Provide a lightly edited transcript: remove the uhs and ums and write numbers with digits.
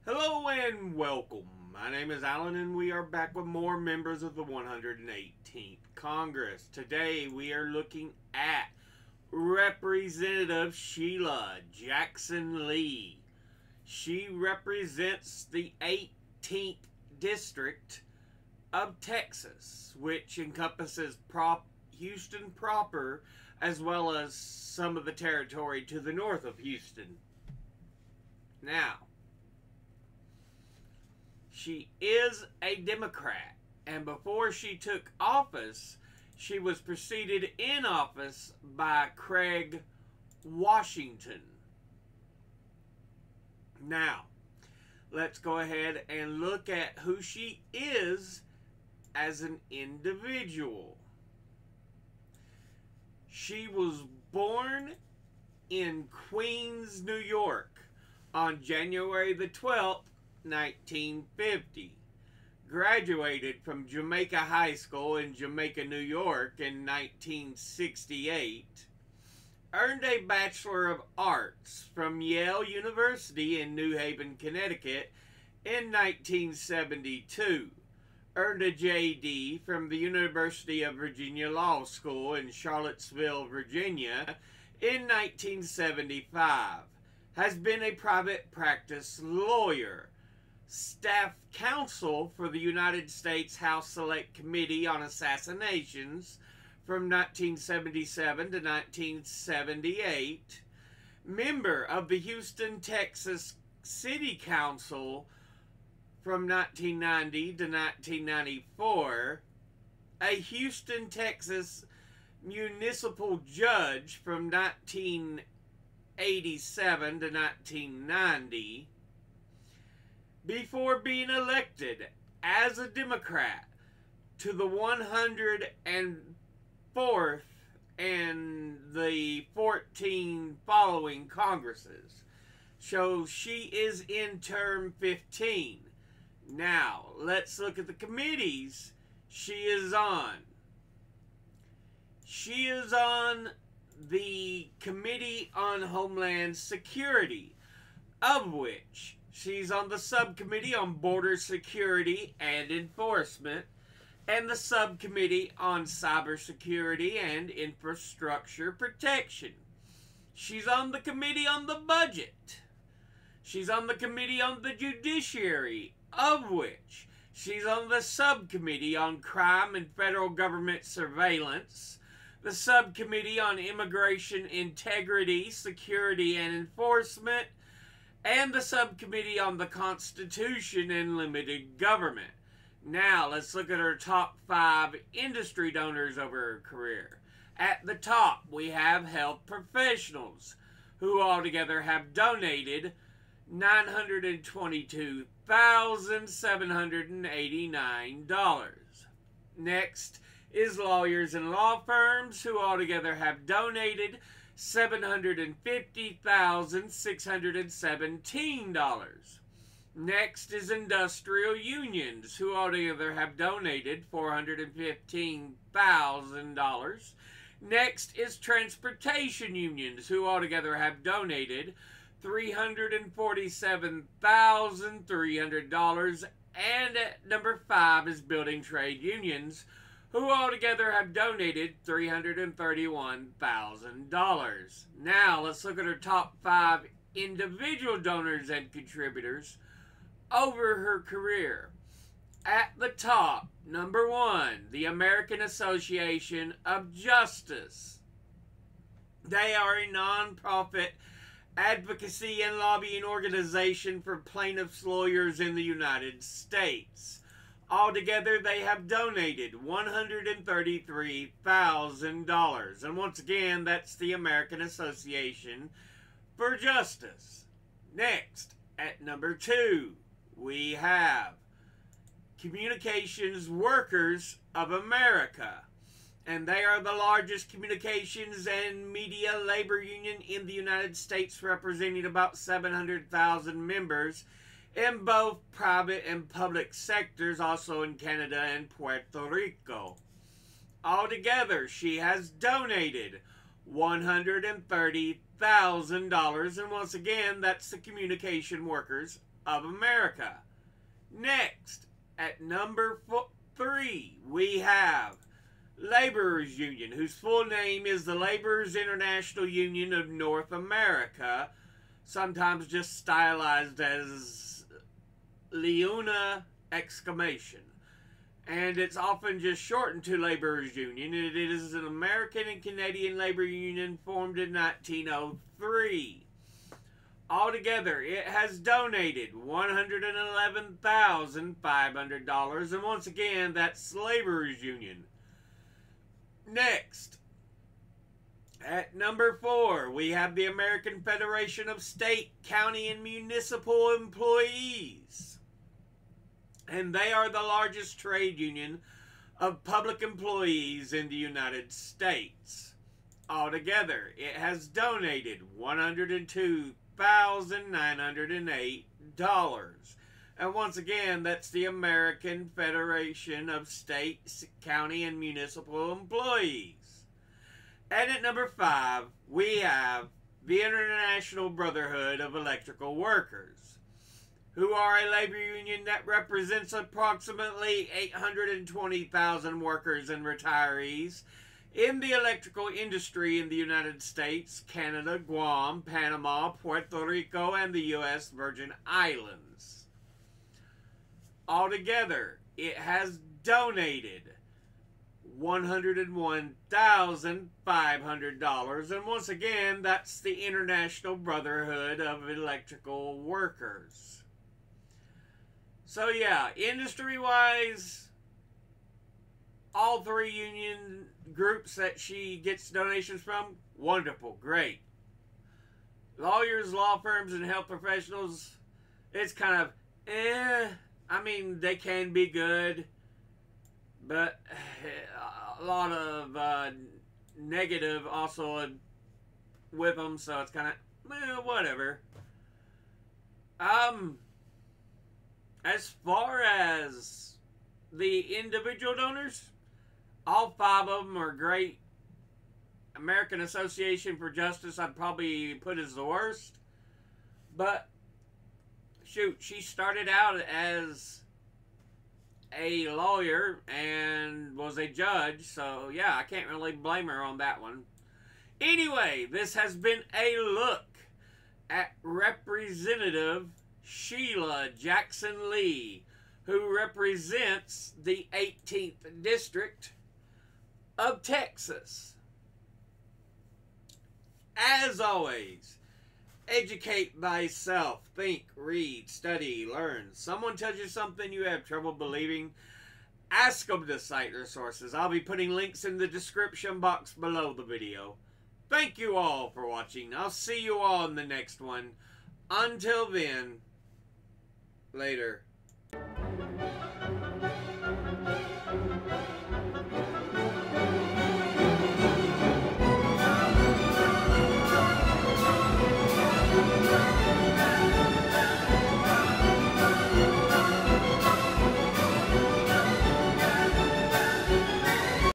Hello and welcome. My name is Alan and we are back with more members of the 118th Congress. Today we are looking at Representative Sheila Jackson Lee. She represents the 18th District of Texas, which encompasses Houston proper as well as some of the territory to the north of Houston. Now, she is a Democrat, and before she took office, she was preceded in office by Craig Washington. Now, let's go ahead and look at who she is as an individual. She was born in Queens, New York on January the 12th, 1950. Graduated from Jamaica High School in Jamaica, New York in 1968. Earned a Bachelor of Arts from Yale University in New Haven, Connecticut in 1972. Earned a JD from the University of Virginia Law School in Charlottesville, Virginia in 1975. Has been a private practice lawyer. Staff counsel for the United States House Select Committee on Assassinations from 1977 to 1978. Member of the Houston, Texas City Council from 1990 to 1994. A Houston, Texas municipal judge from 1987 to 1990. Before being elected as a Democrat to the 104th and the 14 following Congresses. So she is in term 15. Now, let's look at the committees she is on. She is on the Committee on Homeland Security, of which she's on the Subcommittee on Border Security and Enforcement and the Subcommittee on Cybersecurity and Infrastructure Protection. She's on the Committee on the Budget. She's on the Committee on the Judiciary, of which she's on the Subcommittee on Crime and Federal Government Surveillance, the Subcommittee on Immigration Integrity, Security, and Enforcement, and the Subcommittee on the Constitution and Limited Government. Now, let's look at her top 5 industry donors over her career. At the top, we have health professionals, who altogether have donated $922,789. Next is lawyers and law firms, who altogether have donated $750,617. Next is industrial unions, who altogether have donated $415,000. Next is transportation unions, who altogether have donated $347,300. And at number 5 is building trade unions, who altogether have donated $331,000. Now, let's look at her top 5 individual donors and contributors over her career. At the top, number 1, the American Association of Justice. They are a non-profit advocacy and lobbying organization for plaintiffs' lawyers in the United States. Altogether, they have donated $133,000. And once again, that's the American Association for Justice. Next, at number 2, we have Communications Workers of America. And they are the largest communications and media labor union in the United States, representing about 700,000 members in both private and public sectors, also in Canada and Puerto Rico. Altogether, she has donated $130,000, and once again, that's the Communication Workers of America. Next, at number 3, we have Laborers Union, whose full name is the Laborers International Union of North America, sometimes just stylized as LIUNA exclamation. And it's often just shortened to Laborers Union. It is an American and Canadian labor union formed in 1903. Altogether, it has donated $111,500, and once again, that's Laborers Union. Next, at number 4, we have the American Federation of State, County, and Municipal Employees. And they are the largest trade union of public employees in the United States. Altogether, it has donated $102,908. And once again, that's the American Federation of State, County, and Municipal Employees. And at number 5, we have the International Brotherhood of Electrical Workers, who are a labor union that represents approximately 820,000 workers and retirees in the electrical industry in the United States, Canada, Guam, Panama, Puerto Rico, and the U.S. Virgin Islands. Altogether, it has donated $101,500, and once again, that's the International Brotherhood of Electrical Workers. So yeah, industry-wise, all 3 union groups that she gets donations from, wonderful, great. Lawyers, law firms, and health professionals, it's kind of, I mean, they can be good, but a lot of negative also with them, so it's kind of, whatever. As far as the individual donors, all 5 of them are great. American Association for Justice I'd probably put as the worst. But, shoot, she started out as a lawyer and was a judge, so yeah, I can't really blame her on that one. Anyway, this has been a look at Representative Sheila Jackson Lee, who represents the 18th District of Texas. As always, educate thyself. Think, read, study, learn. Someone tells you something you have trouble believing, ask them to cite their sources. I'll be putting links in the description box below the video. Thank you all for watching. I'll see you all in the next one. Until then, later.